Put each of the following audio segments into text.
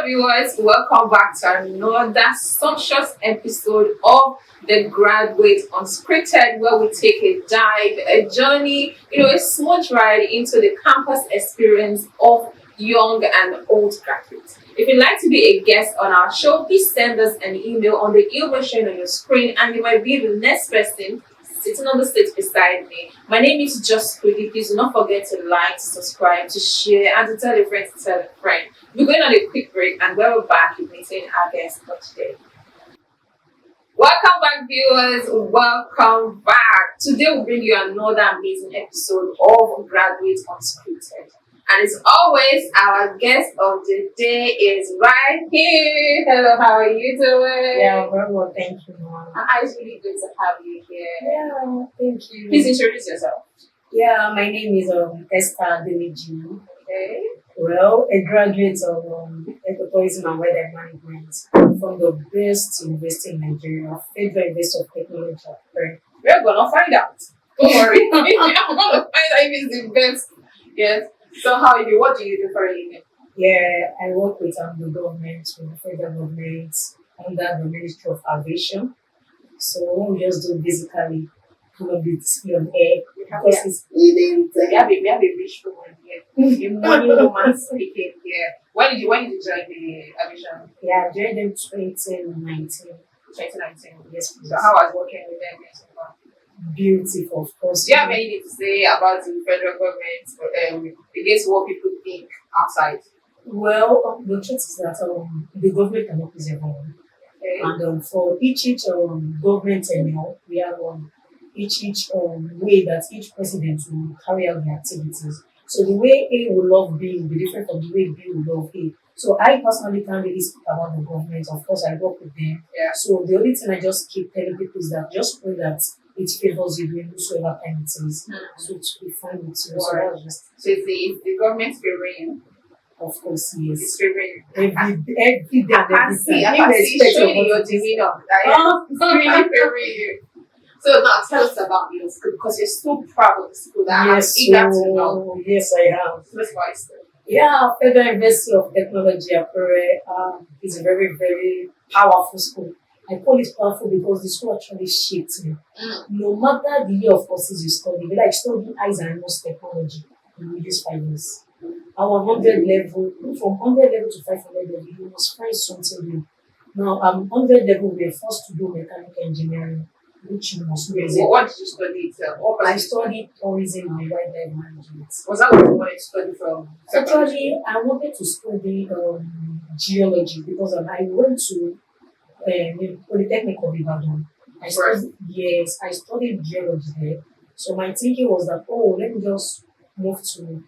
viewers, welcome back to another sumptuous episode of the Graduate Unscripted, where we take a dive, a journey, a smooth ride into the campus experience of young and old graduates. If you'd like to be a guest on our show, please send us an email on the email shown on your screen, and you might be the next person sitting on the stage beside me. My name is Just Pretty. Please do not forget to like, to subscribe, to share, and to tell a friend to tell a friend. We're going on a quick break, and when we're back, we're meeting our guest for today. Welcome back, viewers. Welcome back. Today we'll bring you another amazing episode of Graduate Unscripted. And as always, our guest of the day is right here. Hello, how are you doing? Yeah, very well, thank you, Mom. It's really good to have you here. Yeah, thank you. Please introduce yourself. Yeah, my name is Esther Adeniji. Okay. Well, a graduate of Tourism and Weather Management from the best university in Nigeria, Federal University of Technology. We're gonna find out. Don't worry. I'm gonna find out if it's the best. Yes. So how are you? What do you do for a living? Yeah, I work with the government, with the federal government, under the Ministry of Aviation. So what we just do basically kind of display on air because it's hidden. We have a rich woman here. A money woman speaking here. When did you join the aviation? Yeah, I joined them 2019. 2019. Yes, please. So how was working with them so far? Beautiful, of course. Do you have anything to say about the federal government against what people think outside? Well, the truth is that the government cannot please everyone. Okay. And for each government tenure, we have each way that each president will carry out the activities. So the way A will love B will be different from the way B will love A. So I personally can't really speak about the government. Of course, I work with them. Yeah. So the only thing I just keep telling people is that just pray that it favors you during whosoever time it is. So it will be fine with you. So that's just, So is the government favoring you? of course, yes. It's favoring you. Every day and I can see it's showing in your demeanor. It's really favoring you. So now tell us about your school, because you're so proud of the school that I'm eager to know. Yes, I am. Let's go Esther. Yeah, Federal University of Technology, Akure, is a very, very powerful school. I call it powerful because the school actually shaped me. No matter the year of courses you study, whether I study eyes and nose technology, you will use 5 years. Our 100 level, from 100 level to 500 level, you must find something new. Now, 100 level, we are forced to do mechanical engineering, which you must know. What did you study itself? I studied tourism and wildlife management. Was that what you wanted to study from? Actually, I wanted to study geology because I went to Polytechnic of Ibadan. I studied geology there. So my thinking was that, let me just move to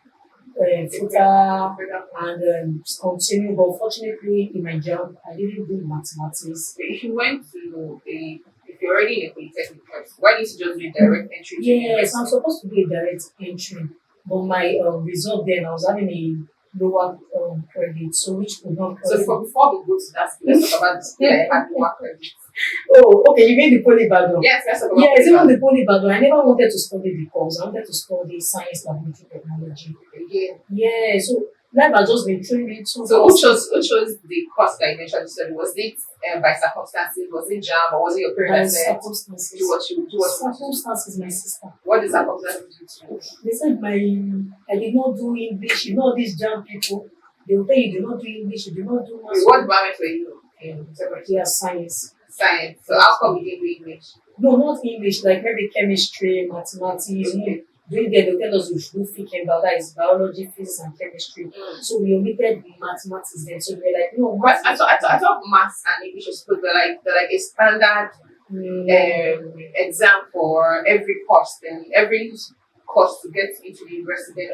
filter and continue. But unfortunately, in my job, I didn't do mathematics. If you went to if you're already in a polytechnic course, why didn't you just do a direct entry? Yes, I'm supposed to be a direct entry, but my result then I was having a lower credit, so which could not. So before we go to that, let's talk about the school I had lower credit. Oh, okay, you mean the Poly Ibadan? Yes, let's talk about Yes, even the Poly Ibadan. I never wanted to study the course. I wanted to study science, laboratory technology. Yeah, so life has just been throwing me too. So who chose the course that you mentioned to study? Was it by circumstances? Was it jam, or was it your parents that said circumstances? do what you do? Circumstances, my sister. What did circumstances do to you? They said I did not do English. You know these jam people. They will tell you do not do English. You do not do maths. What department were you in? Yeah, science. Science. So how come you didn't do English? No, not English. Like maybe chemistry, mathematics. Okay. Doing there, they'll tell us we should do FICM, that is biology, physics, and chemistry. So we omitted the mathematics then. So we're like, no, But I thought maths and English was good. They're like a standard exam for every course. Then every course to get into the university. Then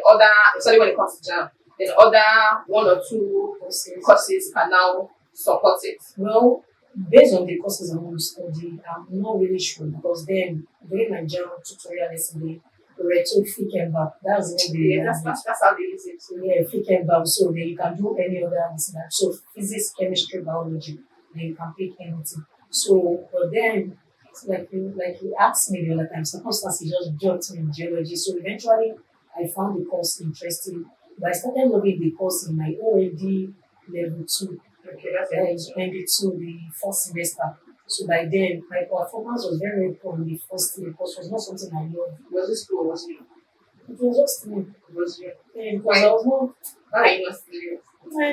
especially when it comes to jam, then other 1 or 2 courses can now support it. Well, based on the courses I want to study, I'm not really sure because then during my jam tutorial yesterday, we were told FICM. That's what they that's how they use it. So yeah, FICM. So then you can do any other listener. So physics, chemistry, biology, then you can pick anything. So but then like you asked me the other time, circumstances just jumped me in geology. So eventually I found the course interesting. But I started loving the course in my OAD level 2. Okay, that's ND2, the first semester. So by then, my performance was very, very poor in the first year because it was not something I loved. Was it school? Was it? It was just me. Was you? Because I was not, Why are you not serious?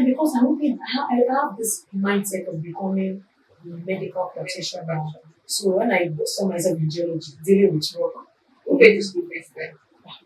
because I have this mindset of becoming a medical practitioner. So when I saw myself in geology, dealing with rock, Who paid the school fees then?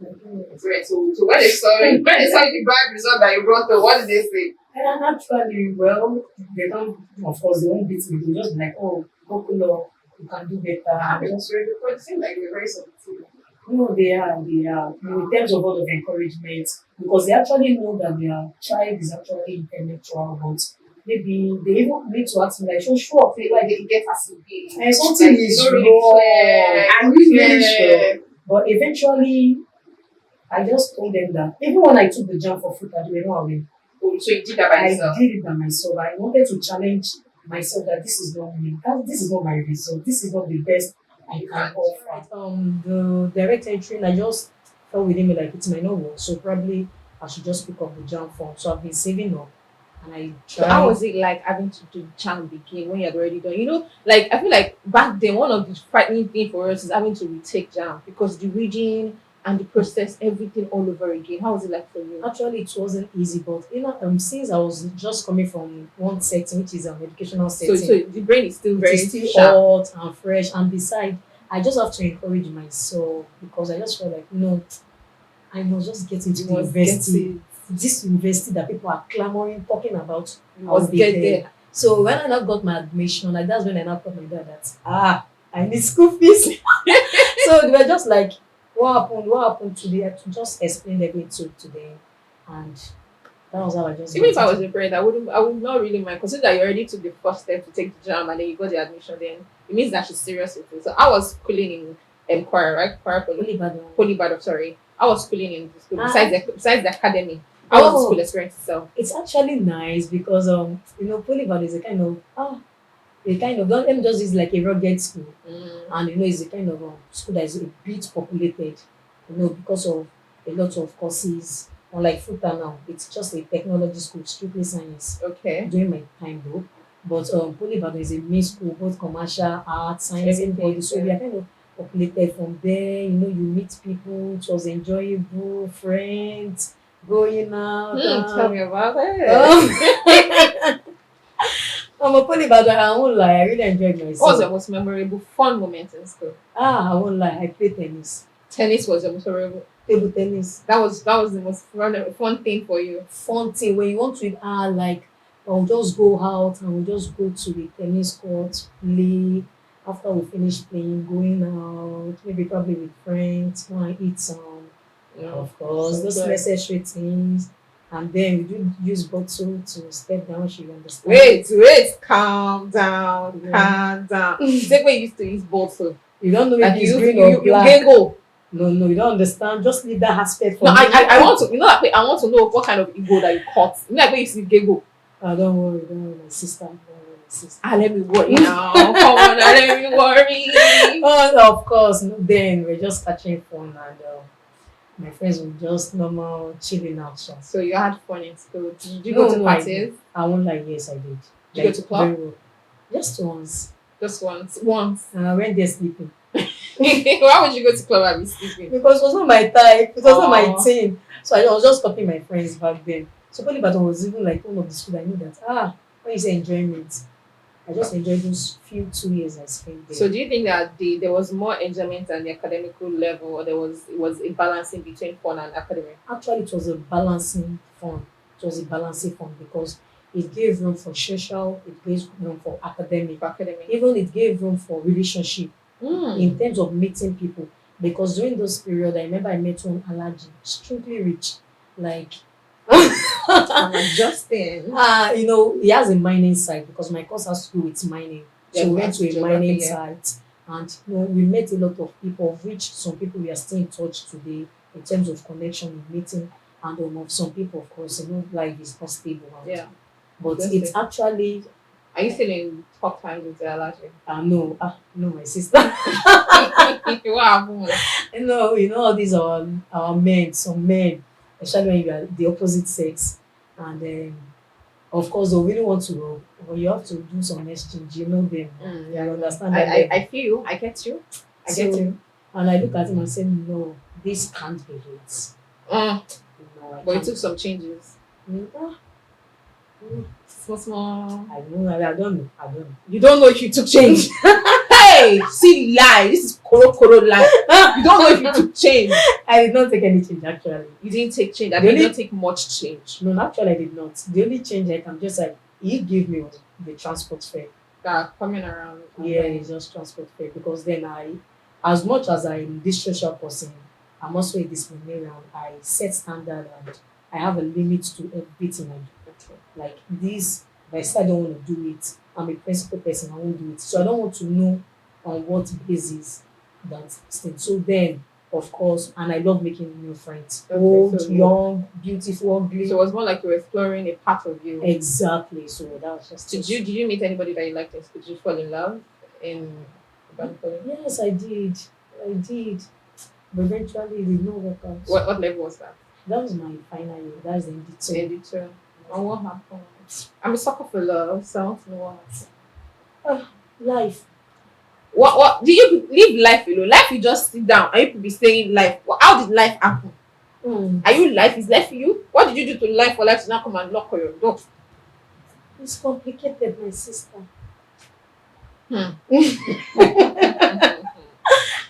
Right. So when they saw the bad result that you brought up, what did they say? and actually, well, they don't, of course, they won't beat me. They just be like, oh, Popular, you can do better. I'm just really it seems like you're very supportive. No, they are. In terms of word of encouragement, because they actually know that their child is actually intellectual, but maybe they even need to ask me like, so sure, Like they get as a big. and something Like, is you don't really wrong. care. I'm really sure. But eventually, I just told them that even when I took the jump for food, they were not aware. Oh, so you did that by I yourself? did it by myself. I wanted to challenge myself that this is not me. This is not my result. This is not the best I can offer. The direct entry, I just felt within me like it might not work. So probably I should just pick up the jump form. So I've been saving up and I So how tried. was it like having to do jam again when you had already done? You know, like I feel like back then one of the frightening things for us is having to retake jam because the reading and the process, everything all over again. How was it like for you? Actually, it wasn't easy, but since I was just coming from one setting, which is an educational So setting, the brain is still it very is still sharp. hot and fresh. And besides, I just have to encourage myself because I just felt like, no, I must just get into You the must get university. it. This university that people are clamoring, talking about, You I'll must be get there. there. So when I now got my admission, like that's when I now told my dad that I need school fees. So they were just like, what happened? What happened today? I had to just explain everything to them, and that was how I just. Even got if I was into a parent, I would not really mind. Consider that you already took the first step to take the jam and then you got the admission, then it means that she's serious with it. So I was schooling in choir, right? Choir Polybad, sorry. I was schooling in the school besides the academy. How was the school experience itself? It's actually nice because Polybad is a kind of don't let me just use like a rugged school. And it's a kind of school that is a bit populated, because of a lot of courses. Unlike Futa now, it's just a technology school, strictly science. Okay. During my time though, but Polyvalent is a mixed school, both commercial, art, science, and body. So we are kind of populated from there. You meet people. It was enjoyable, friends, going out. Tell me about it. I'm a Polyvalent. I won't lie. I really enjoyed myself. What was your most memorable, fun moment in school? I won't lie. I played tennis. Tennis was your most memorable. Table tennis. That was the most fun thing for you. Fun thing when you want to I'll just go out and we'll just go to the tennis court, play. After we finish playing, going out, maybe probably with friends, go and eat some. Of course, those necessary things. And then we do use bottle to step down, she understand. Wait, calm down. Say when you used to use bottle. You don't know like if it's green or black. No, you don't understand. Just leave that aspect for me. I want to, I want to know what kind of ego that you caught. Like when you see giggle. Don't worry, my sister. Let me worry now. Come on, let me worry. Oh, of course. Then we're just catching fun and my friends were just normal chilling out. So you had fun in school. Did you go to parties? I won't lie, yes, I did. Did you go to club? Well. Just once. Just once. And I went there sleeping. Why would you go to club and be sleeping? Because it was not my type. It was not my thing. So I was just copying my friends back then. So Polybaton was even like one of the schools I knew that when you say enjoyment, I just enjoyed those 2 years I spent there. So do you think that there was more enjoyment at the academical level, or it was a balancing between fun and academic? Actually, it was a balancing fun. It was a balancing fun because it gave room for social, it gave room for academic. Even it gave room for relationship in terms of meeting people. Because during those period, I remember I met one allergy, strictly rich, like. I'm adjusting. He has a mining site because my course has to do with mining. So we went to a mining site and we met a lot of people, of which some people we are still in touch today in terms of connection, meeting, and of some people, of course, life is not stable. But it's actually. Are you still in top times with the allergy? No, my sister. What happened? All these are men, some men, especially when you are the opposite sex, and of course, they really want to, but you have to do some exchange. You know them. Yeah, You understand I, that I, level. I feel you. I get you. I get So, you. and I look at him and say, no, this can't be it. Mm, No, I but you can't. took some changes. Ah, mm, Small, small. I know. I don't know. I don't know. You don't know if you took change. Hey, see lie. This is koro lie. You don't know if you took change. I did not take any change actually. You didn't take change. I The did only- not take much change. No, actually, I did not. The only change I can just like he gave me was the transport fare. That coming around. Yeah, it's just transport fare because then as much as I'm this social person, I'm also a disciplinarian. I set standard and I have a limit to everything I do. Like this, if I say I don't want to do it, I'm a principal person, I won't do it. So I don't want to know on what basis that thing. So then, of course, and I love making new friends. Okay, Old, so- young, beautiful, ugly. So it was more like you were exploring a part of you. Exactly. So that was just Did you meet anybody that you liked? Did you fall in love in Banipoli? Yes, I did. I did. But eventually it did not work out. What level was that? That was my final year. That's the end. So Editor. And what happened? I'm a sucker for love, so I want to know what happened. life. What do you leave life alone? Life you just sit down and you could be saying life. How did life happen? Are you life? Is life for you? What did you do to life for life to not come and knock on your door? It's complicated, my sister.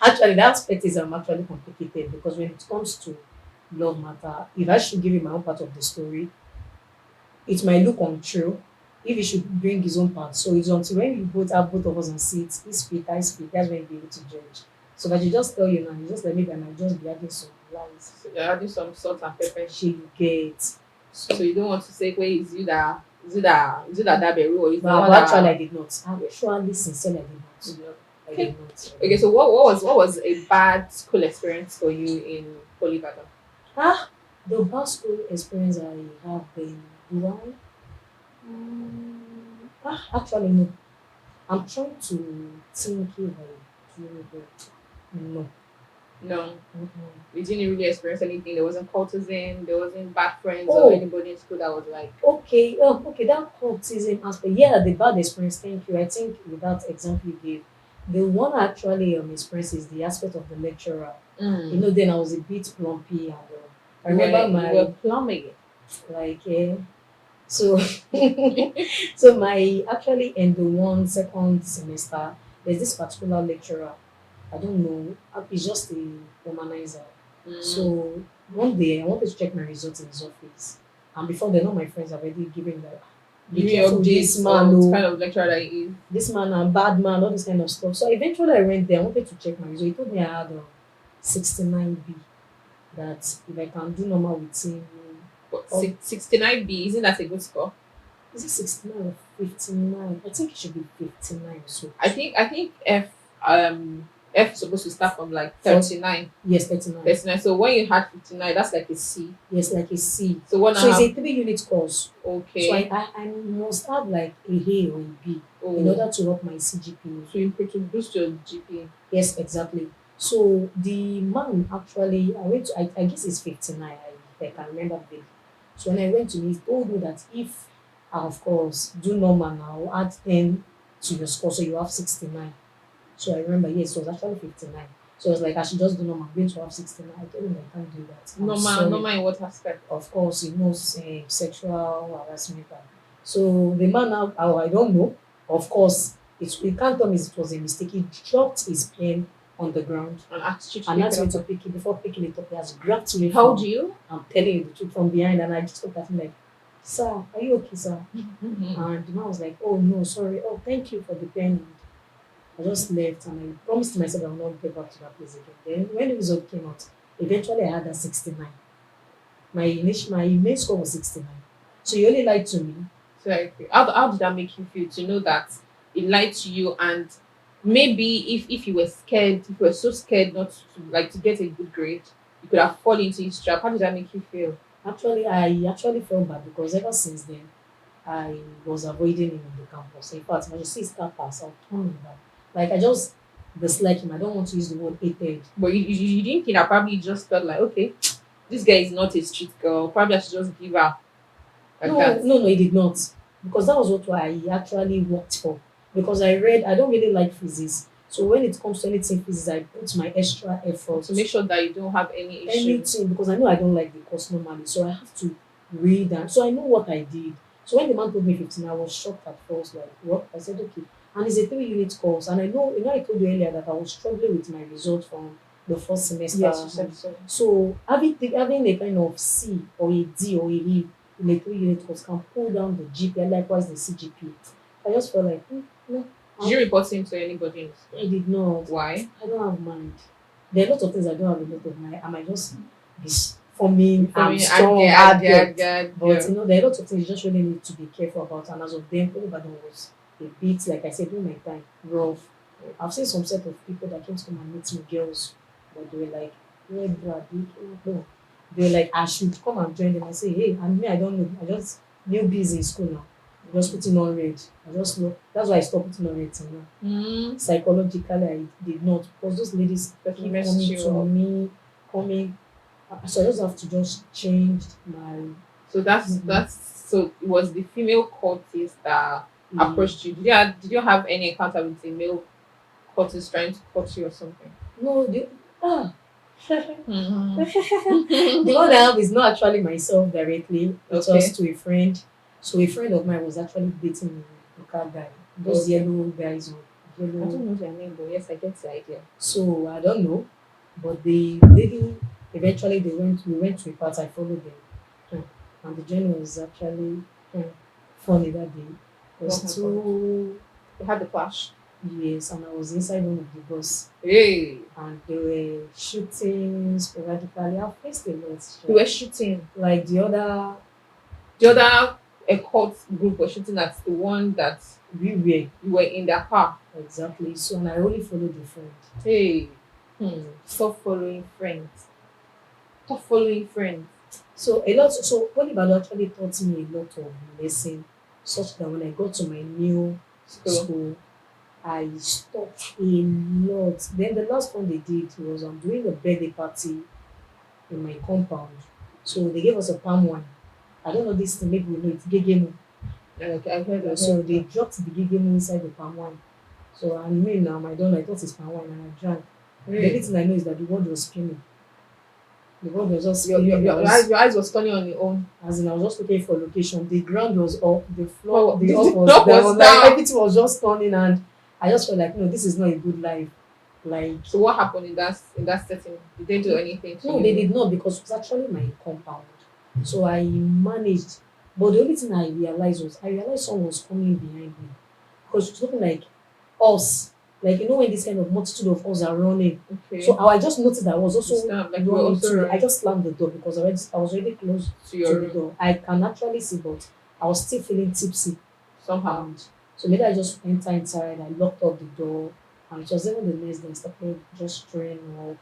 Actually, that aspect is actually complicated because when it comes to love matter, if I should give you my own part of the story, it might look untrue. If he should bring his own part, so it's until when you both have both of us on seats, he speak, I speak, that's when you'll be able to judge. So that you just tell you now, you just let me I might just be adding some lies. So you're adding some salt and pepper. She get. So you don't want to say, wait, is you that Daberu or is But that actually, I did not. Actually, sincerely, I did not. I Okay. did not. Okay, so what was a bad school experience for you in Polyvada? The best school experience I have in Dubai. Actually, no. I'm trying to think if I do it. No. No, Mm-mm. you didn't really experience anything. There wasn't cultism, there wasn't bad friends Oh. or anybody in school that was like, Okay, that cultism aspect. Yeah, the bad experience, thank you. I think with that example you gave, the one I actually experienced is the aspect of the lecturer. You know, then I was a bit plumpy and I remember you were plumbing. so so my actually in the second semester, there's this particular lecturer. I don't know, he's just a womanizer. So one day I wanted to check my results in his office. And before then, all my friends have already given that be Give me careful, updates this man, on oh, kind of lecturer that he is. this man a bad man, all this kind of stuff. So eventually I went there, I wanted to check my result. He told me I had 69B. That if I can do normal with him, But Oh. 69B, isn't that a good score? is it 69 or 59? I think it should be 59 or so. I think F is supposed to start from like 39. Yes, 39. 39. So when you had 59, that's like a C. Yes, like a C. So one So and it's a a half. 3-unit course. Okay. So I must have like a A or a B in order to up my CGPA. So you to boost your GPA. Yes, exactly. So the man actually, I guess it's 59, I can remember vaguely. So when I went to him, he told me that if I, of course, do normal now, add 10 to your score, so you have 69. So I remember, yes, it was actually 59. So I was like, I should just do normal, I'm going to have 69. I told him I can't do that. I'm sorry. Normal in what aspect? Of course, he knows sexual harassment. So the man now, I don't know. Of course, he can't tell me it was a mistake. He dropped his pen on the ground And asked you to and pick asked it me up. to pick it. Before picking it up, he has grabbed me. How from- do you? I'm telling you the truth from behind, and I just looked at him like, "Sir, are you okay, sir?" And the man was like, "Oh no, sorry. Oh, thank you for the pen." And I just left, and I promised myself I will not get back to that place again. Then when the result came out, eventually I had that 69. My main score was 69. So he only lied to me. So like, how did that make you feel to know that it lied to you, and maybe if you were scared, if you were so scared not to get a good grade, you could have fallen into his trap. How did that make you feel? Actually, I actually felt bad because ever since then, I was avoiding him in the campus. In fact, when you see his campus, I'll turn him back. Like, I just dislike him. I don't want to use the word hated. But you didn't think that probably you just felt like, okay, this guy is not a street girl. Probably I should just give her. like No, that? no, no, it did not. Because that was what I actually worked for. Because I don't really like physics. So when it comes to anything physics, I put my extra effort. To make sure that you don't have any issues. Anything, because I know I don't like the course normally. So I have to read, and so I know what I did. So when the man told me 15, I was shocked at first, like what? I said, okay. And it's a 3 unit course. And I know, I told you earlier that I was struggling with my results from the first semester. Yes, you said so. So having a kind of C or a D or a E in a 3 unit course can pull down the GPA, likewise the CGPA. I just felt like, no, Did you report him to anybody in school? I did not. Why? I don't have mind. There are lots of things I don't have a lot of mind. I might just be forming and strong, hard but there are lots of things you just really need to be careful about. And as of then, Ibadan was a bit, like I said, during my time, rough. I've seen some set of people that came to come and meet me, girls, but they were like, "Yeah, bro, no." They were like, I should come and join them. I say, hey, and me, I don't know. I just busy in school now. I'm just putting on red. I just know. That's why I stopped putting on red till now. Psychologically, I did not, because those ladies keep messed coming you to up. me, so I just have to just change my. So so it was the female courtists that approached you. Did you have any encounter with the male courtists trying to court you or something? No, the one I have is not actually myself directly. It's Okay. just to a friend. So a friend of mine was actually dating a local guy. Those Okay. yellow guys or I yellow. don't know their name, but yes, I get the idea. So I don't know, but the lady eventually we went to a party. I followed them, and the journey was actually funny that day. It What was too. They had the clash. Yes, and I was inside one of the bus, Hey, and they were shooting sporadically. I faced a lot. they were shooting. Like the other, The other a court group was shooting at the one that we were you were in their car. exactly. So and I only followed the friend. Hey, stop following friends. Stop following friends. So a lot. So Polybad actually taught me a lot of lesson, such that when I got to my new school, I stopped a lot. Then the last one they did was doing a birthday party in my compound. So they gave us a palm wine. I don't know this thing, maybe we know it. Gegemu. Okay, I heard that. So they dropped the gegemu inside the palm wine. So and me now, my daughter, I thought it's palm wine and I drank. The only thing I know is that the word was spinning. The word was just spinning. Your eyes was turning on your own. As in, I was just looking for location. The ground was up, the floor, the the up was floor down. was Like down. everything was just turning, and I just felt like, no, this is not a good life. Like, So what happened in that setting? Did they do anything to no, you? they did not, because it was actually my compound. So I managed. But the only thing I realized someone was coming behind me, because it was looking like us. Like, when this kind of multitude of us are running. Okay. So I just noticed that I was also Like you were running also too. I running just slammed the door because I was already close to to your the room door. I can actually see, but I was still feeling tipsy. somehow. And so maybe I just enter inside, I locked up the door, and it was even the next day I started just throwing up.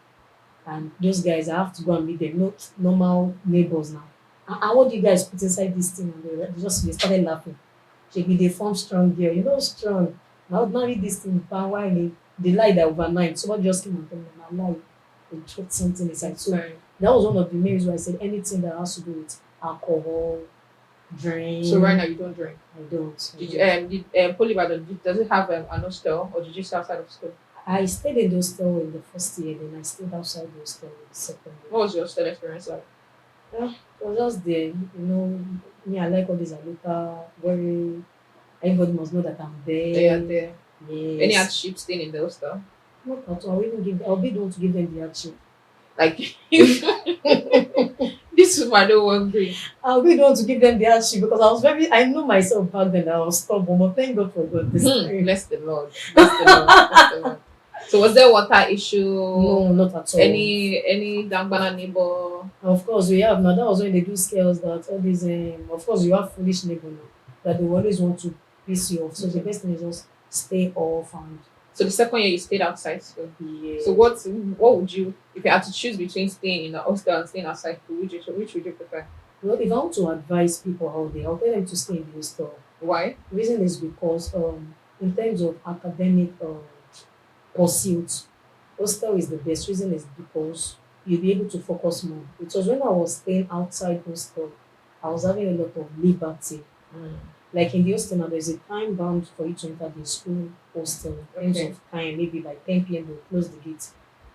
And those guys, I have to go and meet them, not normal neighbors now. And what do you guys put inside this thing? And they started laughing. They form strong girl, strong. Now marry this thing, but why they lied that overnight. Somebody just came and told me, I lied. They put something inside. So Sorry. that was one of the main reasons why I said anything that has to do with alcohol, drink. So right now you don't drink. I don't. Did Polybad, does it have an hostel or did you stay outside of school? I stayed in the hostel in the first year, then I stayed outside the hostel in the second year. What was your hostel experience like? It was just there, me, I like all these alita, very, everybody must know that I'm there. They are there. Yes. Any hardship staying in the hostel? Not at all. I'll be the one to give them the hardship. Like this woman don't want drink. I'll be the one to give them the hardship because I know myself back then I was stubborn, but thank God for God this time. Bless the Lord. Bless the Lord. Bless the Lord. So was there water issue? No, not at all. Any Dangbana neighbor? Of course we have now. That was when they do scales that all these of course you have foolish neighbor now that they always want to piss you off. So the best thing is just stay off and So the second year you stayed outside school. be So what would you, if you had to choose between staying in a hostel and staying outside school, which would you prefer? well, if I want to advise people out there, I'll tell them to stay in the hostel. Why? The reason is because in terms of academic pursuits, hostel is the best. Reason is because you'll be able to focus more. It was when I was staying outside hostel, I was having a lot of liberty. Mm. Like in the hostel now, there's a time bound for you to enter the school hostel in terms Okay. of time, maybe like 10 p.m. they'll close the gate.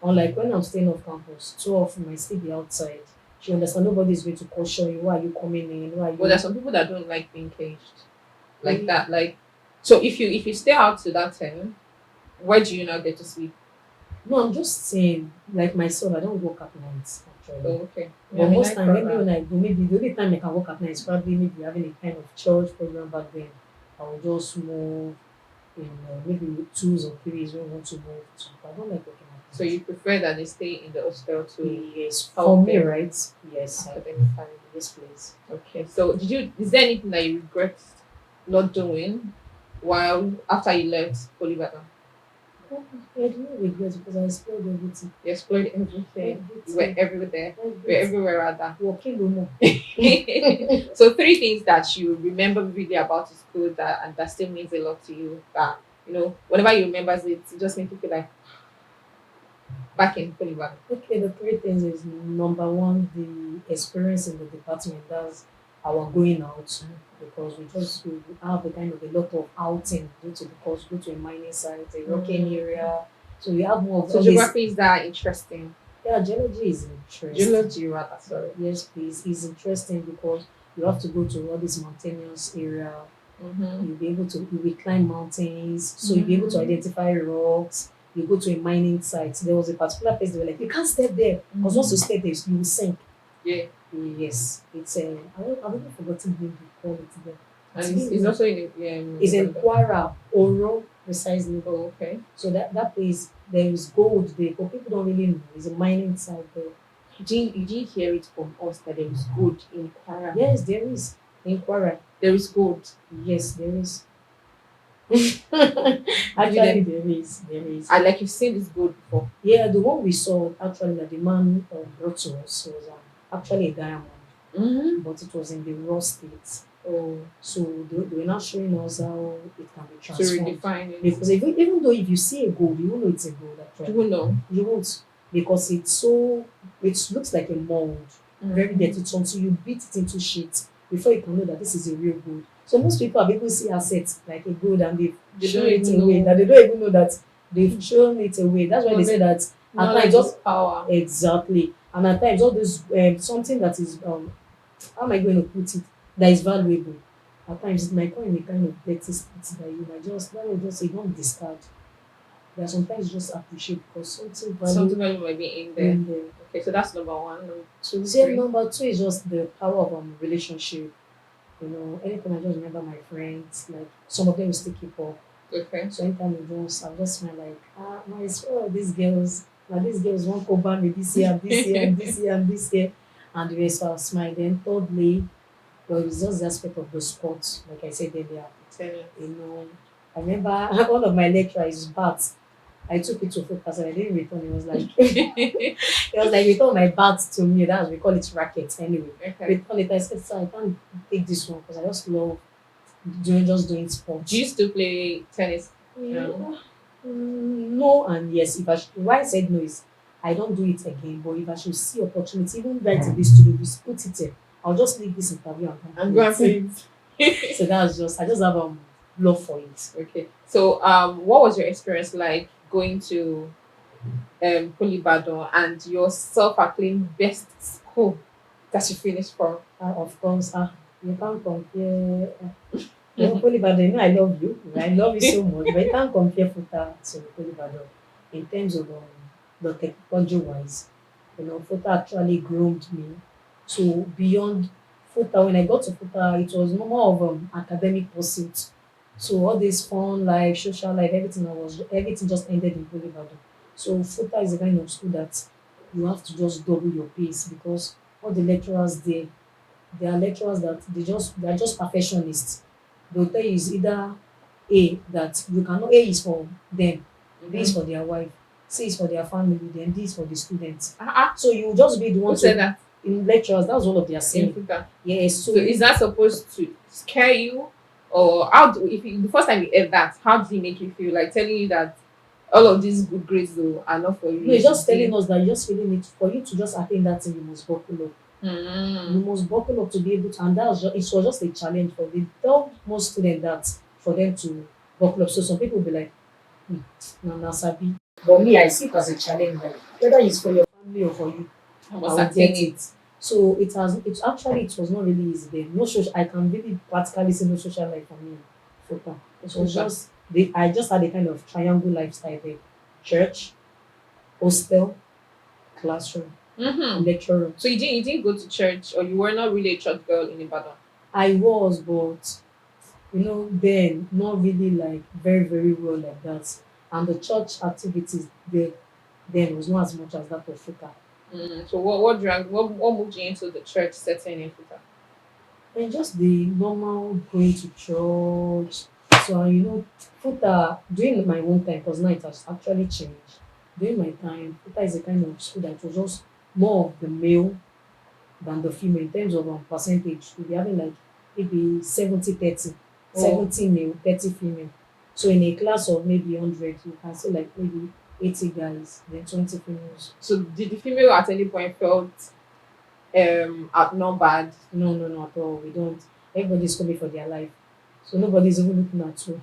Unlike when I'm staying off campus, too often I still be outside. You understand? Nobody's going to caution you. Why are you coming in? Why are But there's you? some people that don't like being caged like Really? that. Like, so if you stay out to that time, where do you now get to sleep? No, I'm just saying, like myself, I don't work at night Oh, actually. okay. Yeah, But I mean, most I time, prefer maybe that. when I go, maybe the only time I can work at night is probably maybe having a kind of church program back then. I will just move in maybe with twos or threes when we want to move to. But I don't like working at So night. you prefer that they stay in the hostel to Yes, help for me, them right? Yes, academically? yes, please. Okay. So is there anything that you regret not doing while after you left Polybata? Oh, I don't regret because I explored everything. You explored everything. You were Everything. everywhere. You were Everything. everywhere rather. Working no more. So three things that you remember vividly about the school that still means a lot to you. That whenever you remember it, it just makes you feel like back in Polybata. Okay, the three things is number one, the experience in the department. That's our going out because we have a kind of a lot of outing due to the course, go to a mining site, a rocking area. So we have more of So all this. geography is that interesting. Yeah, geology is interesting. Geology rather, sorry. Yes, please. It's interesting because you have to go to all this mountainous area. Mm-hmm. You'll be climb mountains, so you'll be able to identify rocks. You go to a mining site. There was a particular place they were like, you can't step there because once you step there, you will sink. Yeah. Yes, it's I've even forgotten the name they call it there. And it's also in It's in Kwara, Oro, precisely. Oh, okay. So that place there is gold there, but people don't really know. It's a mining site there. You didn't hear it from us that there is gold in Kwara. Yes, there is in Kwara. There is gold. Yes, there is. Actually, there is. There is. And like you've seen this gold before. Yeah, the one we saw actually that the man brought to us was actually a diamond, Mm-hmm. but it was in the raw state. Oh, So they were not showing us how it can be to transformed. redefine it. Because even though if you see a gold, you won't know it's a gold You actually. will know. You won't because it looks like a mold, very dirty. It's until you beat it into shit before you can know that this is a real gold. So most people have even see assets like a gold and they've They shown don't it even away. know. That they don't even know that they've shown it away. That's why they say that at Knowledge times is power. exactly. And at times all this something that is how am I going to put it that is valuable. At times it might come in a kind of dirty state that you might just that will just say don't discard. There are sometimes just appreciate because something Something value value might be in there. in there. Okay, so that's number one. Number two, Then three. number two is just the power of relationship. Anytime I just remember my friends, like some of them will still keep up. Okay. So anytime I just smile like, my these girls, now these girls won't cover me this year, and this year, and this year, and this year. And the rest I'll smile. Then thirdly, well, it's just the aspect of the sport, like I said earlier. I remember one of my lecturers, bat. I took it to focus and I didn't return. It was like it was like return my bat to me. That's we call it racket anyway. Okay. Return it. I said, sir, I can't take this one because I just love doing sports. Do you still play tennis? No and yes. Why I said no is I don't do it again. But if I should see opportunity, even right in this studio, just put it there. I'll just leave this interview and I'm going to play. So that's just I just have love for it. Okay. So what was your experience like going to Polybadon and your self-acclaimed best school that you finished from? Of course, you can't compare. Polybadon, I love you. I love you so much, but you can't compare Futa to Polybadon in terms of the technology wise. Futa actually groomed me to beyond Futa. When I got to Futa, it was no more of academic pursuit. So all this fun life, social life, everything just ended in Polybadon. So Futa is the kind of school that you have to just double your pace because all the lecturers there, they are lecturers that they are just perfectionists. They'll tell you is either A that you cannot A is for them, B is for their wife, C is for their family, then D is for the students. So you just be the one Who said that? in lecturers, that's all of their In saying. Futa? Yes, So is that supposed to scare you, or the first time you heard that, how did it make you feel? Like telling you that all of these good grades though are not for you. no, it's just telling us that you just really need for you to just attain that thing, you must buckle up. You must buckle up to be able to, and that was just, it was just a challenge for them. Tell most students that for them to buckle up. So some people be like, na sabi. But me, I see it as a challenge. Like whether it's for your family or for you, I I must will attain get it. it. So it has. It's actually it was not really easy then. No social. I can really practically say no social life for me. Futa. It was Futa. just the. I just had a kind of triangle lifestyle there: church, hostel, classroom, lecture room. So you didn't go to church, or you were not really a church girl in Ibadan? I was, but then not really like very, very well like that. And the church activities there then was not as much as that of Futa. So what moved you into the church setting in Futa? And just the normal going to church. So Futa during my own time, because now it has actually changed. During my time, Futa is a kind of school that was just more of the male than the female in terms of percentage. We'll be having like maybe 70-30, Oh. 70 male, 30 female. So in a class of maybe 100, you can say like maybe 80 guys, then 20 females. So did the female at any point felt outnumbered? No, no, no, at all. We don't. Everybody's coming for their life. So nobody's even looking at you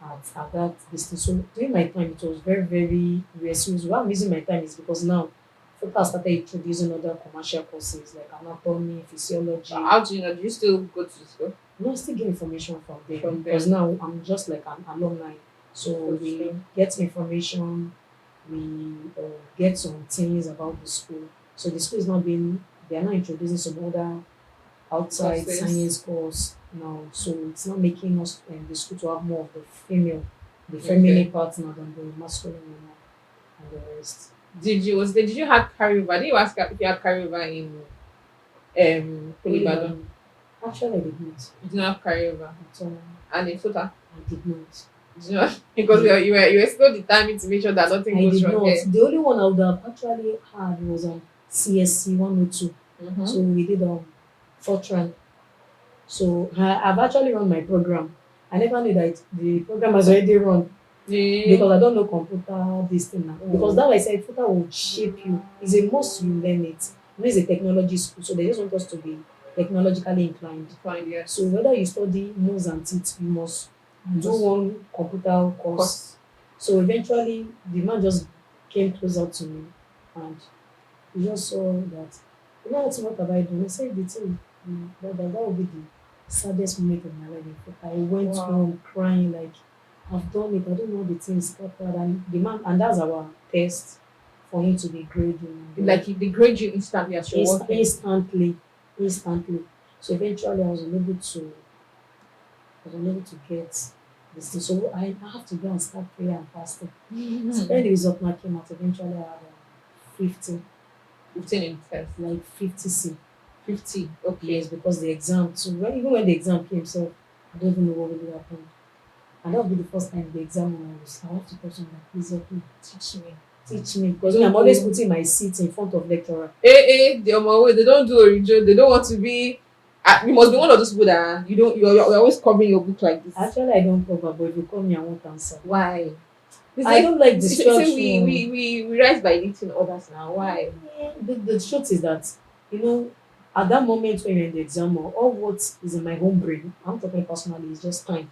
at that distance. So during my time, it was very, very rare. So why I'm using my time is because now Focus started introducing other commercial courses like anatomy, physiology. How do you know? Do you still go to school? No, I still get information from them From because them. now I'm just like an alumni. So we Okay. get information, we get some things about the school. So the school is not being, they are not introducing some other outside Courses. science course now. So it's not making us the school to have more of the female, the feminine partner than the masculine one and the rest. Did you have carryover? Did you ask if you had carryover in Ibadan? Actually, I did not. You did not have carryover. At all. And in Futa? I did not. Did you not? Because you were still determined to make sure that nothing I goes did wrong not. here. The only one I would have actually had was CSC 102. So we did Fortran. So I've actually run my program. I never knew that the program has already run because I don't know computer this thing now. Because that way I said computer will shape you. It's a must you learn it. It's a technology school, so they just want us to be technologically inclined. Fine, yes. So whether you study nose and teeth, you must do one computer course. So eventually the man just came closer to me and he just saw that, what have I done? I said the thing, that would be the saddest moment of my life. I went Wow. home crying like I've done it, I don't know the things scattered, and the man, and that's our test for him to be grading. Like they grade you instantly as you're working. Instantly. So eventually I was unable to get this thing. So I have to go and start prayer and fasting. So when the result now came out, eventually I had 50, 15 in test. like 50C. 50. Okay. Yes, because the exam. So even when the exam came, so I don't even know what really happened. And that would be the first time the exam I have to tell someone, please help me, teach me. Because I'm always putting my seat in front of lecturer. They're on my way. They don't do original. They don't want to be. You must be one of those people that you're always covering your book like this. Actually, I don't cover, but if you call me, I won't answer. Why? I don't like distraction. We rise by eating others now. Why? The truth is that, at that moment when you're in the exam, all what is in my home brain, I'm talking personally, is just time.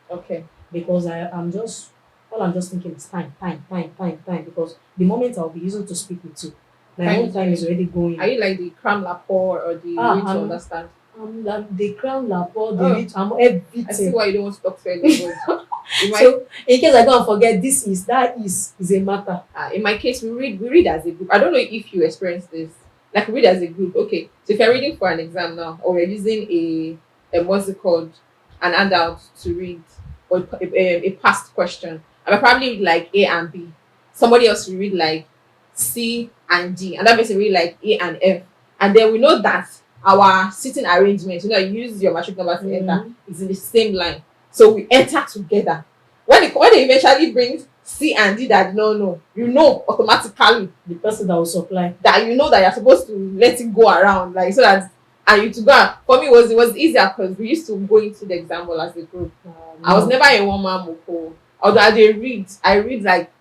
Okay. Because I'm just thinking is time. Because the moment I'll be using to speak with you, my own time is already going. Are you like the cram lapor or the read to understand? I'm like the cram lapor, the read, I'm everything. I see why you don't want to talk to anybody. So in case I go and forget, that is a matter. In my case, we read as a group. I don't know if you experience this. Like we read as a group. Okay, so if you're reading for an exam now, or you're using a what's it called, an handout to read, or a past question, I will probably read like A and B. Somebody else will read like C and D, and that person read like A and F, and then we know that our sitting arrangement, you use your matric number to enter, is in the same line. So we enter together. When they eventually bring C and D that no, automatically the person that will supply that that you're supposed to let it go around, like so that and you to go. For me, it was easier because we used to go into the exam hall as a group. I was never a one man moko. Although I read like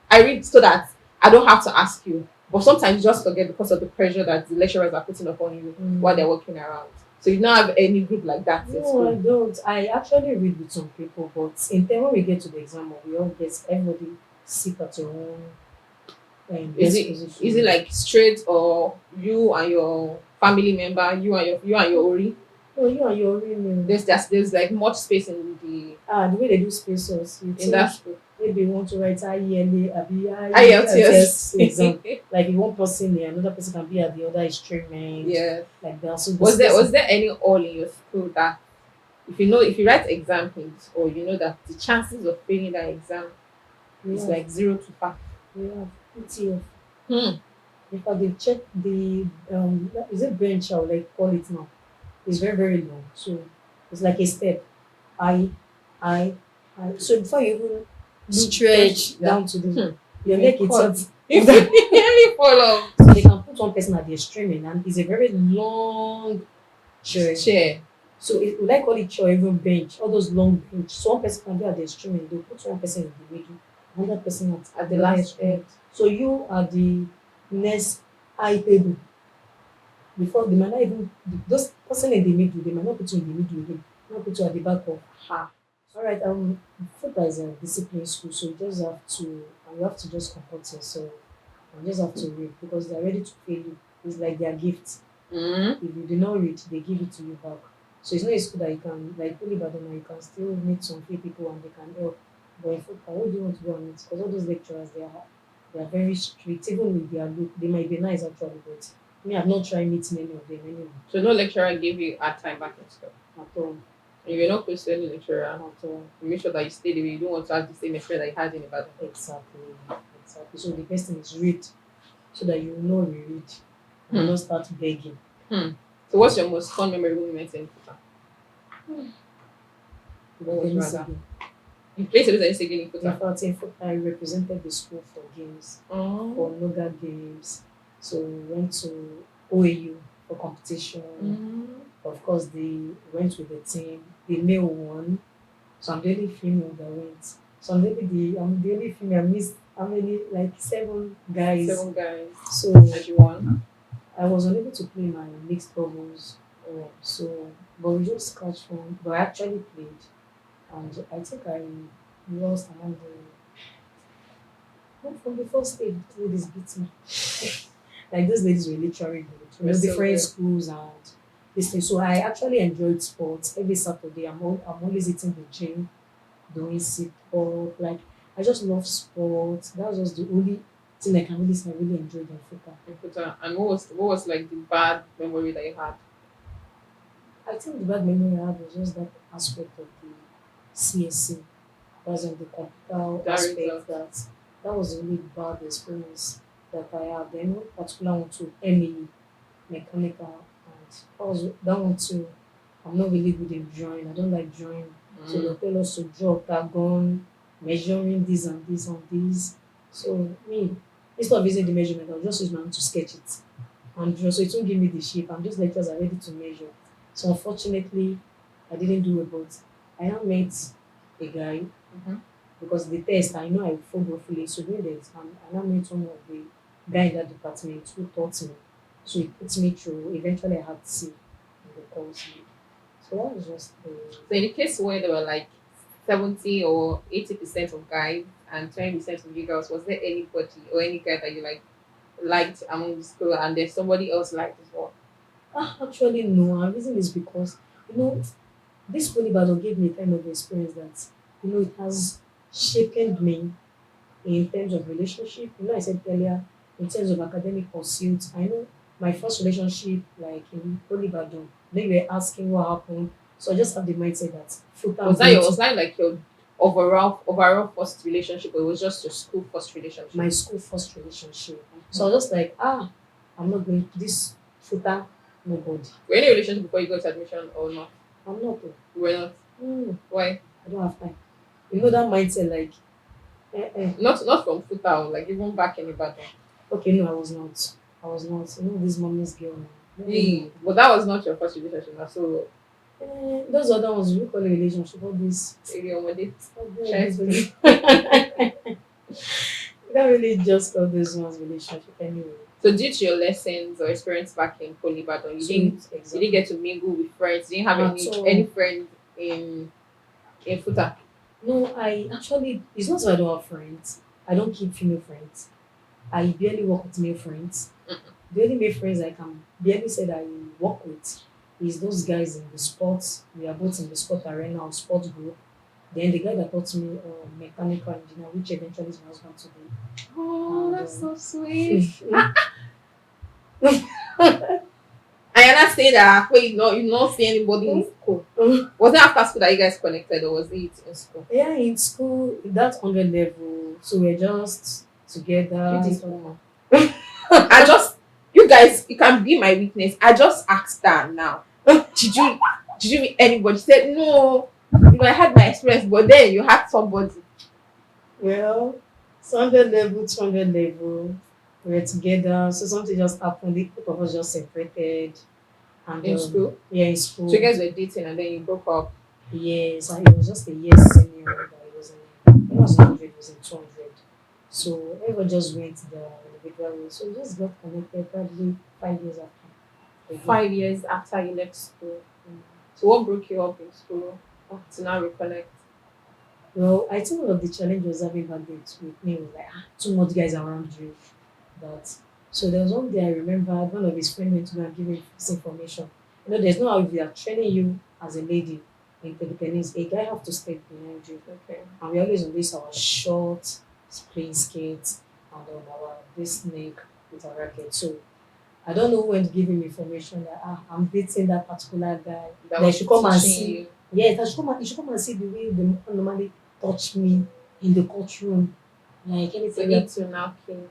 I read so that I don't have to ask you. But sometimes you just forget because of the pressure that the lecturers are putting upon you while they're working around. So you don't have any group like that in No, I school. don't. I actually read with some people, but in time when we get to the exam, we all get everybody sit at your own Is best it position. is it like straight, or you and your family member, you and your Ori? No, you and your real name. There's like much space in The way they do spaces, you in that think school. maybe you want to write IELA, IELTS. exam. Like if one person there, another person can be at the other extreme. Yeah. Like that. So the Was there any all in your school that if you write exam hints, or you know that the chances of failing that exam is like 0 to 5? we have ETF. Hmm. In fact, they check the is it bench or like call it now? It's very very long. So it's like a step. I, I, I. So before you even stretch Yeah. down to the your You neck may itself. If you nearly fall off So they can put one person at the extreme end, and it's a very long chair. chair. So it, would I call it chair or even bench? All those long bench. So one person can be at the extreme end. They'll put one person in the middle, another person at the last end. So you are the next high table. Before they might not even those person in the middle, they might not put you in the middle again. They might put you at the back of Ha. all right, football is a discipline school, so you have to just comport yourself and just have to read because they're ready to pay you. It's like their gift. Mm. If you do not read, they give it to you back. So it's not a school that you can like only Badona, you can still meet some few people and they can help. But in football, what do you want to go and meet? Because all those lecturers they are very strict, even with their look, they might be nice actually, but me, I've not tried meeting any of them anyway. So no lecturer gave you hard time back in school. At all. If you're not close to any lecturer, At all. you make sure that you stay the way. You don't want to have the same experience that you had in Ibadan. Exactly. So the best thing is read so that you know you read. And not start begging. So what's your most fun memorable moment in Futa? What was rather? You played Tennis again in In Futa? fact, in fact, I represented the school for games, for Noga games. So we went to OAU for competition. Of course, they went with the team. The male won. So I'm the only female that went. So I'm the only female. I missed how many? Like 7 guys. 7 guys. So And you won. I was unable to play my mixed doubles. But we just scratched one. But I actually played. And I think I lost among from the first stage, the ladies beat me. Like those ladies were literally good. So Different good. schools and this thing. So I actually enjoyed sports. Every Saturday, I'm always hitting the gym, doing sit up. Like I just love sports. That was just the only thing I can really say I really enjoyed in football. In Futa. And what was like the bad memory that you had? I think the bad memory I have was just that aspect of the CSC. Was on the computer That aspect result. that was a really bad experience that I had. Then one particular one to ME mechanical and that one too. I'm not really good in drawing. I don't like drawing. So they'll tell us to draw octagon, measuring this and this and this. So me, instead of using the measurement, I'll just use my hand to sketch it and draw. So it won't give me the shape. And those lectures are ready to measure. So unfortunately, I didn't do it, but I now met a guy because the test I know I forgot fully. So during the exam, I now met one of the guy in that department who taught me. So he put me through. Eventually, I had C in the course. So that was just So in the case where there were like 70 or 80% of guys and 20% of you girls, was there anybody or any guy that you liked among the school and there's somebody else liked as well? actually no. And reason is because this holy battle gave me a kind of experience that it has shaped me in terms of relationship. I said earlier, in terms of academic pursuits, I know my first relationship, like in holy battle, they were asking what happened. So I just have the mindset that Was that like your overall first relationship, or it was just your school first relationship? my school first relationship. So I was just like, I'm not going to this futa nobody. Were you in a relationship before you got admission or not? I'm not. You were not. Why? I don't have time. That mindset, like, Not from Futa, like even back in Ibadan. okay, no, I was not. I was not. This mommy's girl. But that was not your first relationship. So Those other ones, we call a relationship. All this. maybe on my date. You can't really just call this one's relationship anyway. So due to your lessons or experience back in Polybaton, So it's you didn't exactly. get to mingle with friends. You didn't have At any all. friends in Futa. No, I actually, it's not that I don't have friends. I don't keep female friends. I barely work with male friends. The only male friends I can barely say that I work with is those guys in the sports. We are both in the sport arena or sports group. Then the guy that taught me mechanical engineer, which eventually is my husband today. Oh, And that's so sweet. um, I understand say that when you not see anybody in school. Was it after school that you guys connected or was it in school? yeah, in school, that 100 level, so we're just You together. this woman. I just you guys you can be my witness. I just asked that now. Did you meet anybody? She said no. I had my experience, but then you had somebody Well, 100 level, 200 level, we're together. So something just happened. The group of us just separated. And in school. yeah, in So school. you guys were dating and then you broke up. Yes, and it was just a year senior that I was in. It was 100, it was in 200. So everyone just went the individual way. So we just got connected probably 5 years after. Again. 5 years after you left school. So what broke you up in school to now reconnect? Well, I think one of the challenges having back then with me was like, too much guys around you. That so there was one day I remember one of his friends went to go and give him this information. There's no how if they are training you as a lady in table tennis, a guy have to step behind you. Okay. And we always always our short plain skates and our this neck with a racket. So I don't know when to give him information that I'm dating that particular guy. That They was should come and teaching see. you. Yeah, that should come and, you should come and see the way they normally touch me in the courtroom. Like So anything need that to now came.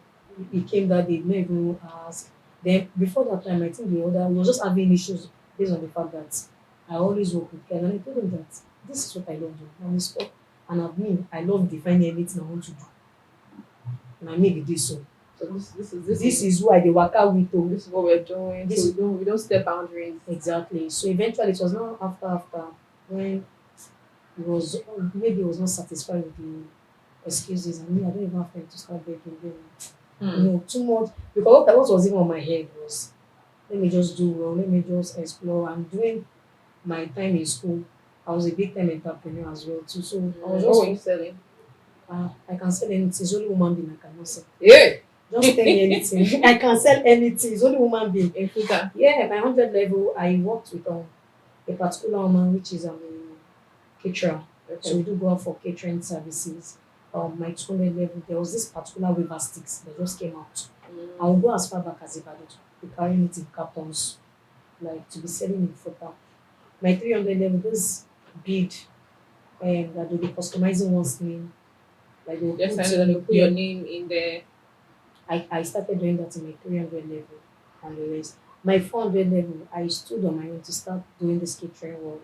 he came that day, no even ask. Then before that time, I think the other we was just having issues based on the fact that I always work with guys, and I told him that this is what I love doing. And we spoke, and of me, I love defining anything I want to do, and I make it this so. So this This is why they work out with. Oh. this is what we're doing. This So we don't step boundaries. exactly. So eventually, it was not after when he was maybe he was not satisfied with the excuses, and me, I don't even have time to start begging them. Too much because what was even on my head was let me just do well, let me just explore. And during my time in school, I was a big time entrepreneur as well too. So I was What were you just selling? I can sell anything. It's only woman being I cannot sell. Yeah. Just tell me anything. I can sell anything. It's only woman being. In Futa. Yeah, my 100 level, I worked with a particular woman which is a caterer. So we do go out for catering services. My 200 level, there was this particular waiver sticks that just came out. I will go as far back as Ibadan to be carrying it in cartons, like to be selling in Futa. My 300 level, this bead that they'll be customizing one's name. Like they'll Yes, put, I know you put your name in there. I started doing that in my 300 level and the rest. My 400 level, I stood on my own to start doing this catering work.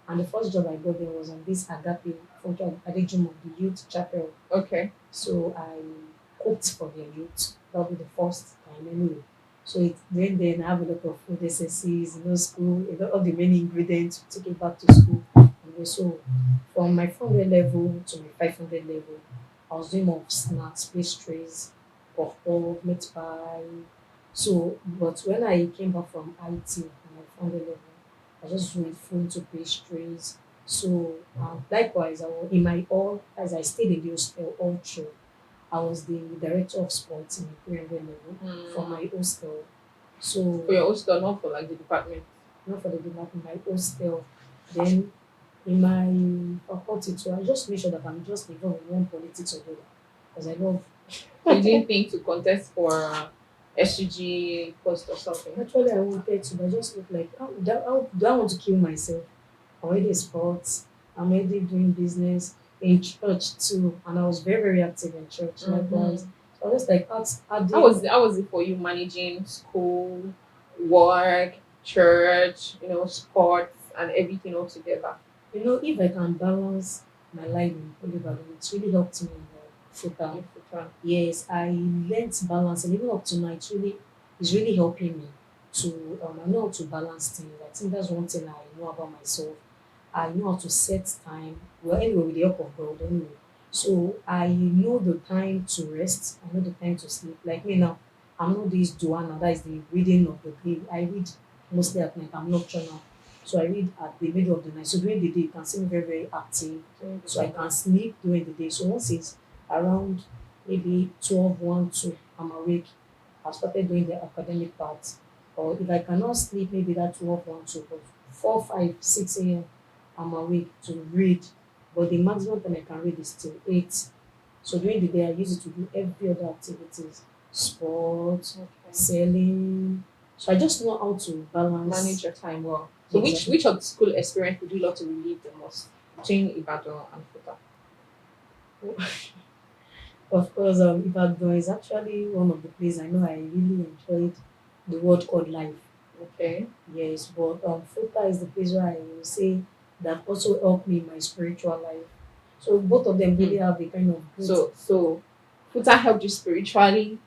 And the first job I got there was on this Agape function Adeniji of the youth chapel. Okay. So I cooked for their youth. That will be the first time anyway. So then I have a lot of food SSCs, school, a lot of the many ingredients to take it back to school. And so from my 400 level to my 500 level, I was doing more of snacks, pastries, puff puff, meat pie. So, but when I came back from IT and my 400 level, I just went full to pastries. So, likewise, in my all, as I stayed in the hostel all through, I was the director of sports in the 300 level for my hostel. So, For your hostel, not for like the department. not for the department, my hostel. Then in my faculty too, I just make sure that I'm just involved in one politics or the other because I love. So you didn't think to contest for SGG post or something? Actually, I wanted to, but I just look like, how do I want to kill myself? I'm already in sports, I'm already doing business in church too, and I was very, very active in church. Likewise, so I was just like, How was it for you managing school, work, church, sports and everything all together? if I can balance my life in Oliver, it's really helped me in the future. In Futa? Yes, I learned balance, and even up to now, it's really helping me to I know how to balance things. I think that's one thing I know about myself. I know how to set time. Well, anyway, with the help of God, anyway, So I know the time to rest, I know the time to sleep. Like me now, I'm not this Duana, that is the reading of the day. I read mostly at night, I'm nocturnal. So I read at the middle of the night. So during the day, you can see me very, very active. So I can sleep during the day. So once it's around maybe 12, 1, 2, I'm awake. I've started doing the academic part. Or if I cannot sleep, maybe that 12, 1, 2, but 4, 5, 6 a.m., I'm awake to read. But the maximum time I can read is till 8. So during the day, I use it to do every other activities, sports, Okay. selling. So I just know how to Manage balance. your time well. So Exactly. which of the school experience would you love to relive the most between Ibadan and Futa? Of course, Ibadan is actually one of the places I know I really enjoyed the word called life. Okay. Yes, but Futa is the place where I will say that also helped me in my spiritual life. So both of them really Hmm. have a kind of good. So Futa helped you spiritually.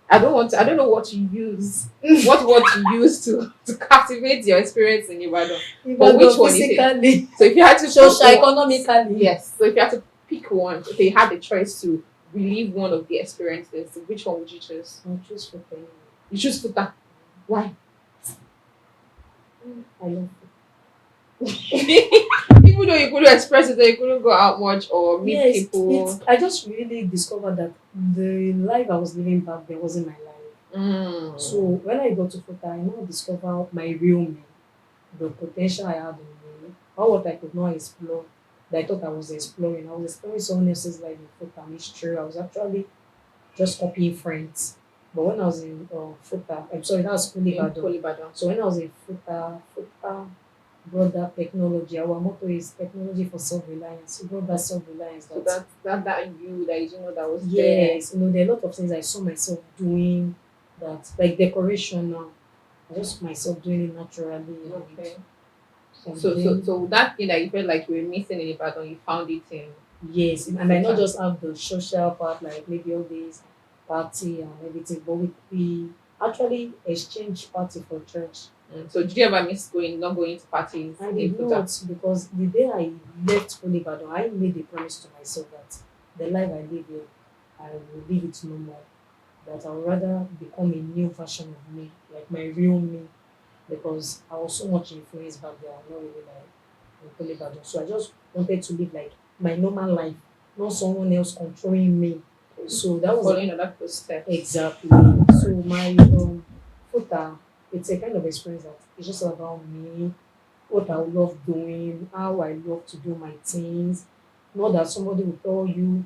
I don't know what you use. What word to use to captivate your experience in Ibadan. But which Ibadan one if you physically, so if you had to pick one, socio-economically. yes. So if you had to pick one, okay, you had the choice to relive one of the experiences, which one would you choose? I'll choose Futa anyway. You choose Futa. Why? I love Even though you couldn't express it, or you couldn't go out much or meet Yes, people. I just really discovered that the life I was living back then wasn't my life. So Mm. when I got to Futa, I now discover my real me, the potential I had in me, all what I could not explore that I thought I was exploring. I was exploring someone else's life in Futa. And it's true. I was actually just copying friends. But when I was in Futa, I'm sorry, that was In Ibadan. Ibadan. So when I was in Futa brought that technology. Our motto is technology for self-reliance. We brought that self-reliance So that that you that you didn't know that was there. yes, there are a lot of things I saw myself doing that like decoration now. I just saw myself doing it naturally and Okay. from So then that thing that you felt like you were missing in Ibadan, you found it in yes, I might not Futa. just have the social part like maybe all these party and everything, but we actually exchange party for church. So did you ever miss not going to parties I in did Futa? not because the day I left Ibadan, I made a promise to myself that the life I live here, I will live it no more. That I would rather become a new version of me, like my real me, because I was so much influenced back there. I'm not really like in Ibadan. So I just wanted to live like my normal life, not someone else controlling me. So that was Following other people's steps. exactly. So my Futa, it's a kind of experience that it's just about me, what I love doing, how I love to do my things. Not that somebody will tell you,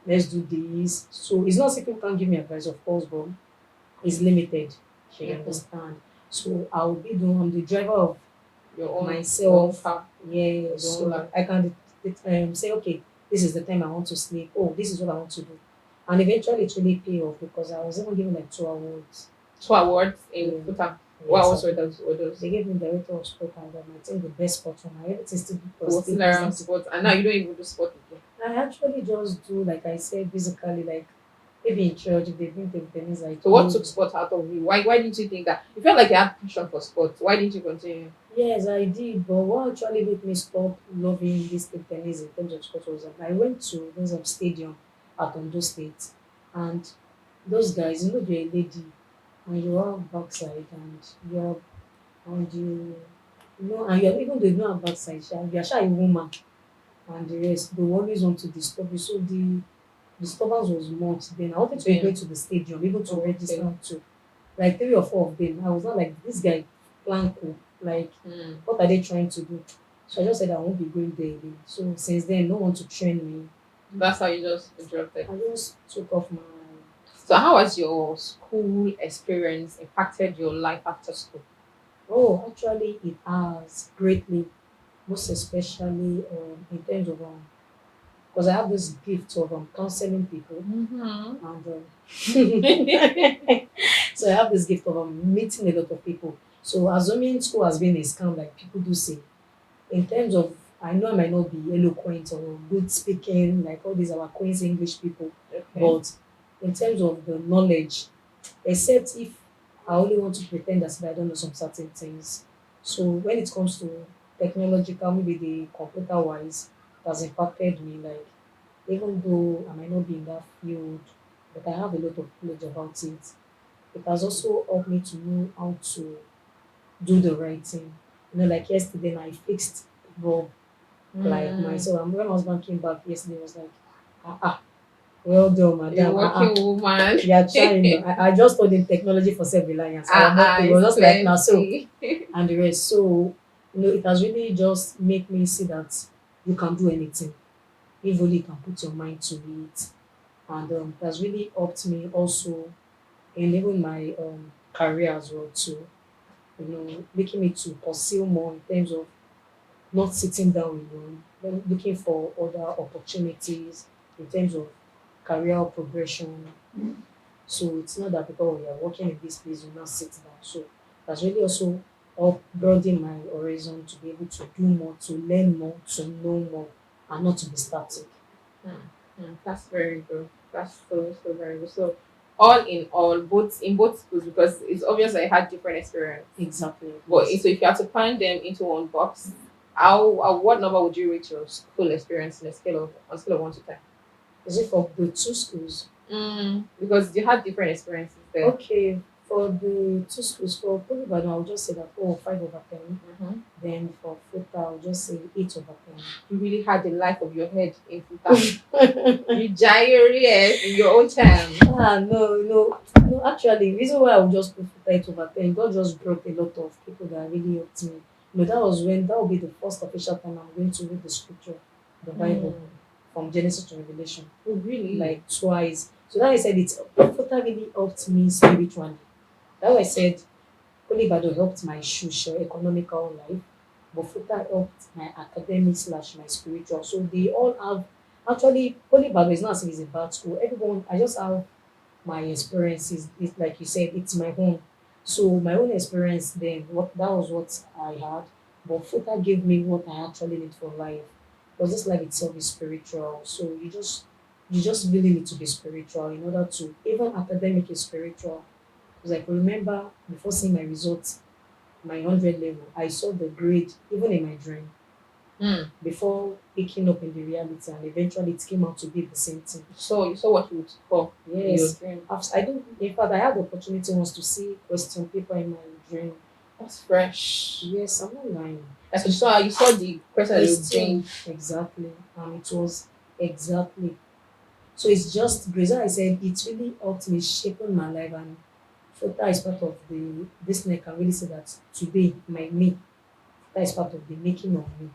let's do this. So it's not saying people can't give me advice, of course, but it's limited. You Mhm. understand? So I'll be doing, I'm the driver of Your own myself. car, Yeah, your own so life. I can say, okay, this is the time I want to sleep. Oh, this is what I want to do. And eventually it really pay off because I was even given like 2 awards. 2 awards in Yeah, Futa. What yes, awards were those? they gave me director of sport and I think the best sport for my everything still So was what's still in around business. sport? And now you don't even do sport again. I actually just do like I said physically, like maybe in church if they bring the things like So what took sport out of you? Why didn't you think that you felt like you had passion for sports? Why didn't you continue? yes, I did. But what actually made me stop loving this table tennis in terms of sport was that I went to this stadium at Ondo State, and those guys, you're a lady and you have backside and you're and and you're even though you don't have backside, you're shy a woman and the rest, they always want to disturb you. So the disturbance was much. Then I wanted to be Then going to the stadium, able to okay. register to like 3 or 4 of them. I was not like this guy Planko, like Mm. what are they trying to do? So I just said I won't be going there again. So since then, no one to train me. That's how you just dropped it. I just took off my. So how has your school experience impacted your life after school? Oh, actually, it has greatly, most especially in terms of because I have this gift of counseling people Mm-hmm. and so I have this gift of meeting a lot of people. So assuming school has been a scam, like people do say, in terms of I know I might not be eloquent or good speaking like all these our Queen's English people, Okay. but in terms of the knowledge, except if I only want to pretend as if I don't know some certain things. So when it comes to technological, maybe the computer wise, it has impacted me like even though I might not be in that field, but I have a lot of knowledge about it. It has also helped me to know how to do the right thing. Like yesterday, I fixed bulb like Mm. myself. And when my husband came back yesterday, he was like, well done, A madam. working woman. You are trying. I just told him technology for self-reliance. I am not. It was It's just like now so plenty. and the rest. So, it has really just make me see that you can do anything if only you can put your mind to it. And it has really helped me also in even my career as well too. Making me to pursue more in terms of not sitting down alone, then looking for other opportunities in terms of career progression. So it's not that because you are working in this place, you now sit down. So that's really also help broaden my horizon to be able to do more, to learn more, to know more, and not to be static. That's very good. That's so very good. So all in all, both in both schools, because it's obvious I had different experience. Exactly. But Yes. so if you had to find them into one box, how what number would you rate your school experience in a scale of on a scale of 1 to 10? Is it for the two schools? Because you had different experiences there. Okay, for the two schools, for Polygon, I'll just say that 5/10. Mm-hmm. Then for Futa, I'll just say 8/10. You really had the life of your head in Futa. You gyre in your own time. No. Actually, the reason why I would just put Futa 8/10, God just brought a lot of people that really helped me. That will be the first official time I'm going to read the scripture, the Bible, from Genesis to Revelation, Oh, really? like twice. So that I said Futa really helped me spiritually. That I said Holy Bible helped my social economical life, but Futa helped my academic slash my spiritual. So they all have actually Holy Bible is not as if it's a bad school. Everyone I just have my experiences. It's like you said, it's my own. So my own experience then, what that was what I had. But Futa gave me what I actually need for life. Because this life itself is spiritual. So you just really need to be spiritual in order to even academic is spiritual. Because I can remember before seeing my results, my 100 level, I saw the grade even in my dream before picking up in the reality, and eventually it came out to be the same thing. So you saw what you would score in your Yes, dream. I don't. In fact, I had the opportunity once to see question paper in my dream. That's fresh. Yes, I'm not lying. Like you saw the question that you Question dreamed. exactly, and it was exactly. So it's just grace. As I said, it really helped me shaping my life, and Fota is part of the. This neck can really say that today, my me, that is part of the making of me.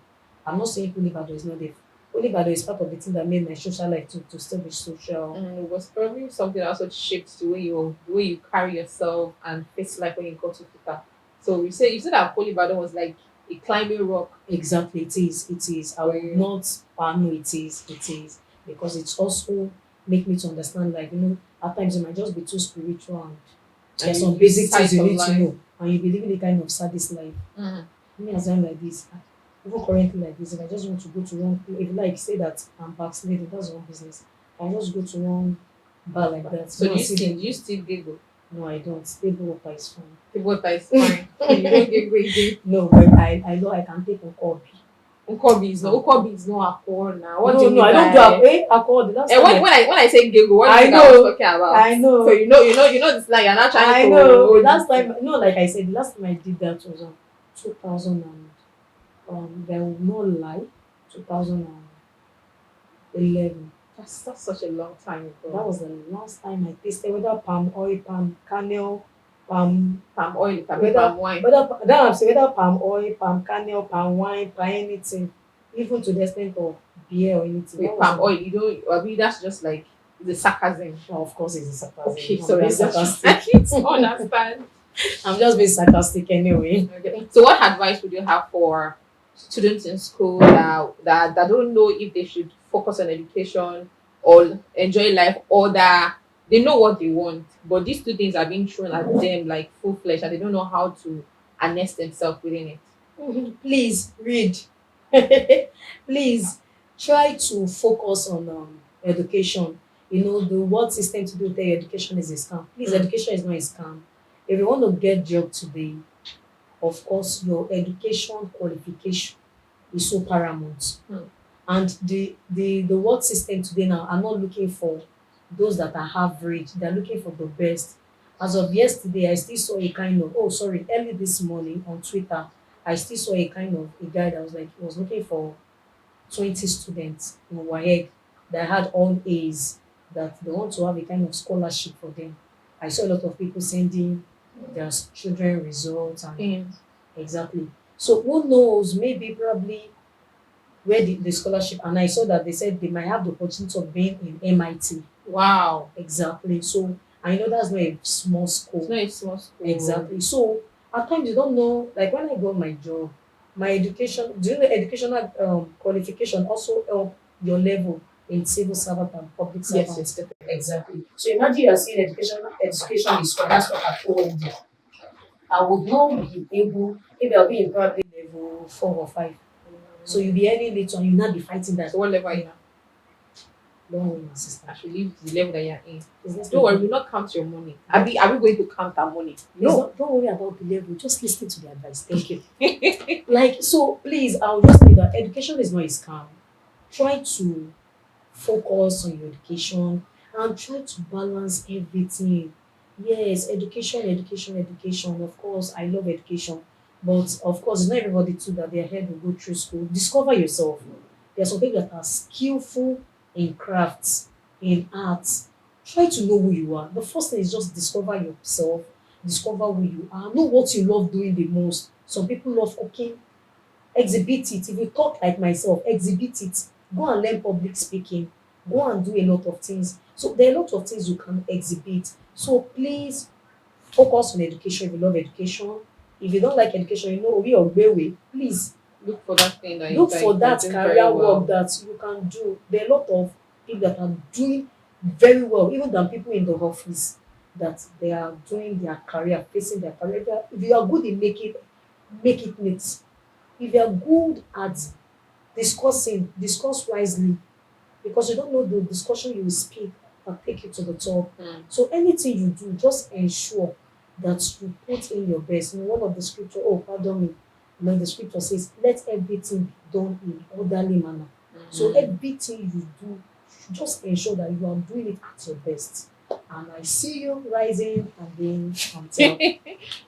I'm not saying Olibado is not there. Olibado is part of the thing that made my social life to still be social. It was probably something that also shaped the way you carry yourself and face life when you go to Futa. So you said that Holy Badon was like a climbing rock. Exactly, it is. It is. I will not no, it is. It is. Because it's also make me to understand, like, at times you might just be too spiritual and there's some basic things you need to know. And you be living a kind of sadist life. Me as I'm like this, even currently like this, if I just want to go to one, if like say that I'm backsliding, that's one business. I just go to one bar like that. So go do and see them. you still giggle? No, I don't. Stable water is fine. The water is fine. You don't giggle again. No, but I know I can take Unkobi. Ukobi is not alcohol now. What no, do you mean I don't do alcohol. The last And time when I say giggle, what do you I think I was know. talking about? I know. So you know this line. You're not trying I to. know. Last time, like I said, the last time I did that was on 2000 and there will not lie, 2011. That's such a long time ago. That was the last time I tasted whether palm oil, palm kernel, palm Oil, whether palm wine. whether palm oil, palm kernel, palm wine, palm anything, even to the extent of beer or anything. Wait, palm oil. You don't. I mean, that's just like the sarcasm. Well, of course, it's a sarcasm. Okay, I'm sorry, being sarcastic. understand. I'm just being sarcastic anyway. Okay. So, what advice would you have for students in school that don't know if they should focus on education or enjoy life, or that they know what they want, but these two things are being thrown at them like full flesh, and they don't know how to harness themselves within it? Please read. Please try to focus on education. The world system to do with education is a scam. Please, education is not a scam. If you want to get job today, of course, your education qualification is so paramount. And the world system today now are not looking for those that are average. They're looking for the best. As of yesterday, I still saw a kind of, oh sorry, early this morning on Twitter, I still saw a kind of a guy that was like he was looking for 20 students in WAEC that had all A's, that they want to have a kind of scholarship for them. I saw a lot of people sending their children results and Mm. exactly. So who knows, maybe probably where the scholarship, and I saw that they said they might have the opportunity of being in MIT. Wow. Exactly. So I know that's not a small school. It's not a small school. Exactly. So at times you don't know, like when I got my job, my education, do you know educational qualification also help your level in civil servant and public servant? Yes, definitely. Exactly. So imagine you are seeing education is for that's what at OND. I would not be able, maybe I'll be in probably level 4 or 5. So you'll be earning little and you'll not be fighting that. So what level are you now? Don't worry, my sister. I should leave the level that you're in. Business Don't worry, level. we'll not count your money. Are we going to count our money? Please No. don't worry about the level. Just listen to the advice. Thank you. Like, so please, I'll just say that education is not a scam. Try to focus on your education and try to balance everything. Yes, education. Of course, I love education. But of course, it's not everybody too that their head will go through school. Discover yourself. There are some people that are skillful in crafts, in arts. Try to know who you are. The first thing is just discover yourself, discover who you are, know what you love doing the most. Some people love cooking, exhibit it. If you talk like myself, exhibit it. Go and learn public speaking. Go and do a lot of things. So there are a lot of things you can exhibit. So please focus on education if you love education. If you don't like education, you know we or way. Please Look for that thing that look for that doing career very well. work that you can do. There are a lot of people that are doing very well, even than people in the office, that they are doing their career, facing their career. If you are good in make it neat. If you are good at discussing, discuss wisely, because you don't know the discussion you will speak and take you to the top. Mm. So anything you do, just ensure that you put in your best. In one of the scripture, oh pardon me, the scripture says, let everything be done in orderly manner. So everything you do, just ensure that you are doing it at your best. And I see you rising and being on top.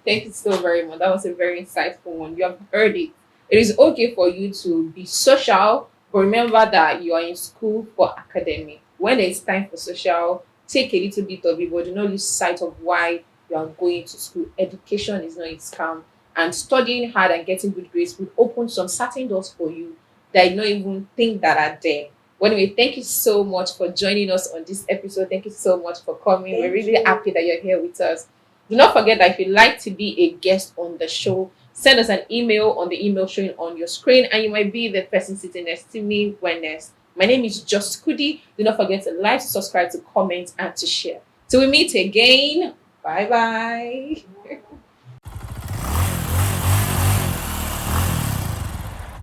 Thank you so very much. That was a very insightful one. You have heard it. It is okay for you to be social, but remember that you are in school for academic. When it's time for social, take a little bit of it, but do not lose sight of why you are going to school. Education is not a scam, and studying hard and getting good grades will open some certain doors for you that you don't even think that are there. Well, anyway, thank you so much for joining us on this episode. Thank you so much for coming. We're Thank really you. happy that you're here with us. Do not forget that if you'd like to be a guest on the show, send us an email on the email showing on your screen, and you might be the person sitting next to me when next. My name is Just Kudi. Do not forget to like, to subscribe, to comment, and to share. Till we meet again. Bye bye.